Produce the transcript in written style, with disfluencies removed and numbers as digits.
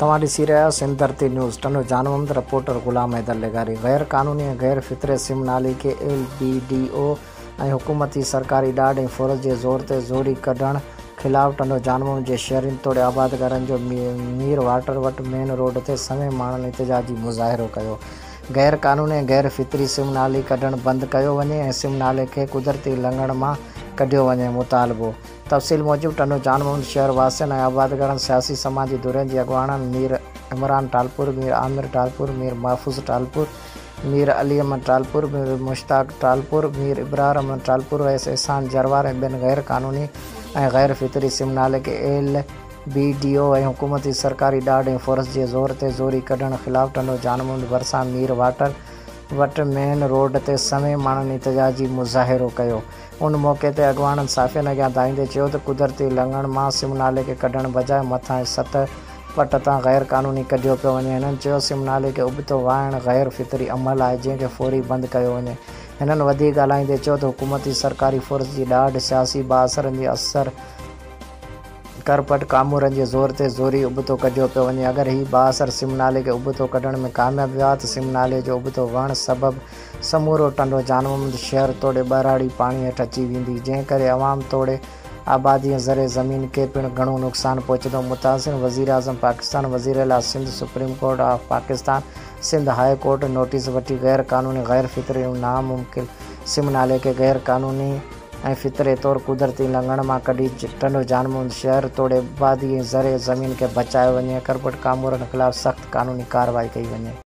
तव्हां ॾिसी रहिया सिंध धरती न्यूज़। टनो जानवंद रिपोर्टर ग़ुलाम हैदर लेगारी। गैर क़ानूनी ऐं गैर फितरे सिम नाले खे LBDO ऐं हुकूमती सरकारी ॾाढ ऐं फ़ौज जे ज़ोर ते ज़ोरी कढण ख़िलाफ़ टनो जानवंद जे शहरीन तोड़े आबादगारनि जो मीर वाटर वटि मेन रोड ते समें माण्हुनि एहतिजाजी मुज़ाहिरो कयो। गैर क़ानूनी ऐं गैर फितरी सिम नाली कढणु बंदि कयो वञे ऐं सिम नाले खे कुदरती लंघण मां कढियो वञे। मुतालबो तफ़सील मूजिबि टनो जानवंद शहर वासियुनि ऐं आबादगारनि सियासी समाजी धुरियुनि जी अॻुवाणनि मीर इमरान टालपुर, मीर आमिर टालपुर, मीर महफूज़ टालपुर, मीर अली अहमद टालपुर, मीर मुश्ताक टालपुर, मीर इब्रार अहमद टालपुर, वैस एहसान जरवार ऐं ॿियनि गैर क़ानूनी ऐं गैर फितरी सिम नाले खे LBDO ऐं हुकूमती सरकारी ॾाढ ऐं फ़ौज जे ज़ोर ते ज़ोरी कढण ख़िलाफ़ टनो जानवंद भरिसां मीर वाटर वटि मेन रोड ते समें माण्हुनि एहतिजाजी मुज़ाहिरो कयो। उन मौक़े ते अॻुवाणनि साफ़ियनि अॻियां धाईंदे चयो त कुदरती लंघण मां सिम नाले खे कढण बजाए मथां सतह पट तां गैर क़ानूनी कढियो पियो वञे। हिननि चयो सिम नाले खे उबतो वाइणु गैर फितरी अमल आहे जंहिंखे फ़ौरी बंदि कयो वञे। हिननि वधीक ॻाल्हाईंदे चयो त हुकूमती सरकारी फ़ौज जी ॾाढ सियासी बाअसरनि जी असर करपट कामूरनि जे ज़ोर ते ज़ोरी उबतो कढियो पियो वञे। अगरि हीउ बाअसर सिम नाले खे उबतो कढण में कामयाबु विया त सिम नाले जो उबतो वहण सबबि समूरो टनो जानवंद शहर तोड़े ॿराड़ी पाणी हेठि अची वेंदी, जंहिं करे अवाम तोड़े आबादी ऐं ज़रे ज़मीन खे पिणु घणो नुक़सानु पहुचंदो। मुतासिर वज़ीर आज़म पाकिस्तान, वज़ीर आला Sindh, supreme court of Pakistan, Sindh high court notice वठी गैर क़ानूनी गैर फितरी ऐं नामुमकिन सिम नाले खे गैर क़ानूनी ऐं फितरे तौरु कुदरती लंघण मां कढी टनो जानवंद शहर तोड़े आबादी ऐं ज़रे ज़मीन खे बचायो वञे। करपट कामूरनि ख़िलाफ़ सख़्त क़ानूनी कार्रवाई कई वञे।